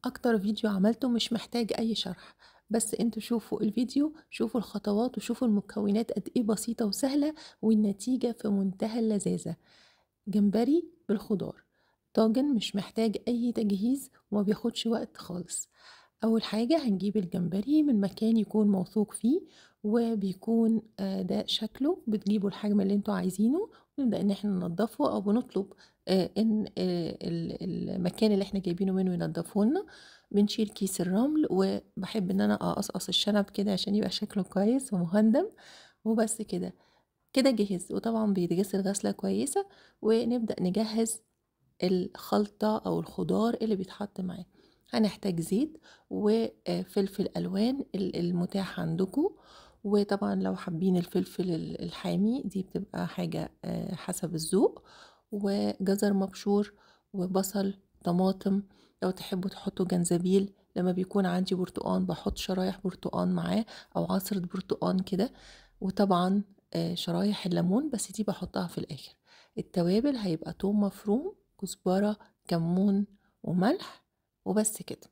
اكتر فيديو عملته مش محتاج اي شرح، بس انتوا شوفوا الفيديو، شوفوا الخطوات وشوفوا المكونات قد ايه بسيطة وسهلة، والنتيجة في منتهى اللذاذة. جمبري بالخضار، طاجن مش محتاج اي تجهيز وما بياخدش وقت خالص. اول حاجة هنجيب الجمبري من مكان يكون موثوق فيه، وبيكون ده شكله، بتجيبوا الحجم اللي انتوا عايزينه ونبدأ ان احنا ننضفه، او بنطلب ان المكان اللي احنا جايبينه منه ينضفه لنا. بنشيل كيس الرمل، وبحب ان انا اقصقص الشنب كده عشان يبقى شكله كويس ومهندم. وبس كده، كده جهز. وطبعا بيتغسل غسلة كويسة، ونبدأ نجهز الخلطة أو الخضار اللي بيتحط معاه. هنحتاج زيت وفلفل ألوان المتاح عندكم، وطبعا لو حابين الفلفل الحامي دي بتبقى حاجة حسب الذوق، وجزر مبشور وبصل، طماطم. لو تحبوا تحطوا جنزبيل، لما بيكون عندي برتقان بحط شرايح برتقان معاه أو عصرة برتقان كده. وطبعا شرايح الليمون، بس دي بحطها في الآخر. التوابل هيبقى توم مفروم، كزبرة، كمون، وملح، وبس كده.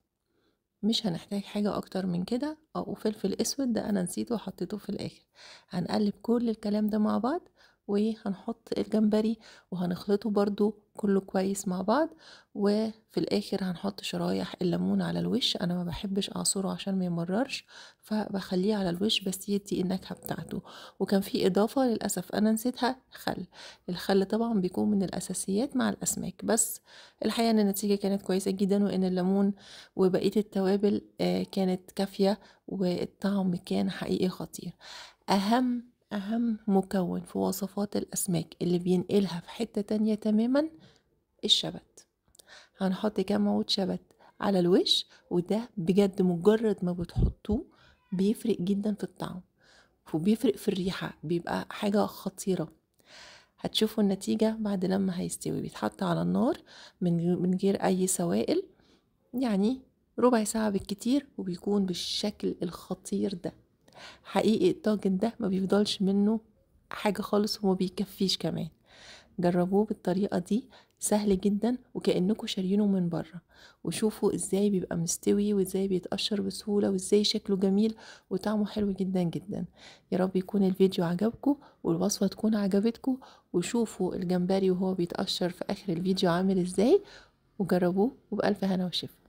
مش هنحتاج حاجة أكتر من كده. أو فلفل أسود ده أنا نسيته وحطيته في الآخر. هنقلب كل الكلام ده مع بعض، وهنحط الجمبري وهنخلطه برضو كله كويس مع بعض. وفي الآخر هنحط شرايح الليمون على الوش. أنا ما بحبش أعصره عشان ما يمررش، فبخليه على الوش بس يدي النكهة بتاعته. وكان في إضافة للأسف أنا نسيتها، خل. الخل طبعا بيكون من الأساسيات مع الأسماك، بس الحقيقة إن النتيجة كانت كويسة جدا، وإن الليمون وبقية التوابل كانت كافية، والطعم كان حقيقي خطير. أهم مكون في وصفات الأسماك اللي بينقلها في حتة تانية تماما، الشبت. هنحط كام عود شبت على الوش، وده بجد مجرد ما بتحطوه بيفرق جدا في الطعم، وبيفرق في الريحة، بيبقى حاجة خطيرة. هتشوفوا النتيجة بعد لما هيستوي. بيتحط على النار من غير أي سوائل، يعني ربع ساعة بالكتير، وبيكون بالشكل الخطير ده. حقيقي الطاجن ده ما بيفضلش منه حاجة خالص، وما بيكفيش كمان. جربوه بالطريقة دي، سهل جدا وكأنكم شارينه من بره. وشوفوا ازاي بيبقى مستوي، وازاي بيتقشر بسهولة، وازاي شكله جميل وطعمه حلو جدا جدا. يا رب يكون الفيديو عجبكم والوصفة تكون عجبتكم. وشوفوا الجمبري وهو بيتقشر في آخر الفيديو عامل ازاي، وجربوه وبألف هنا وشفا.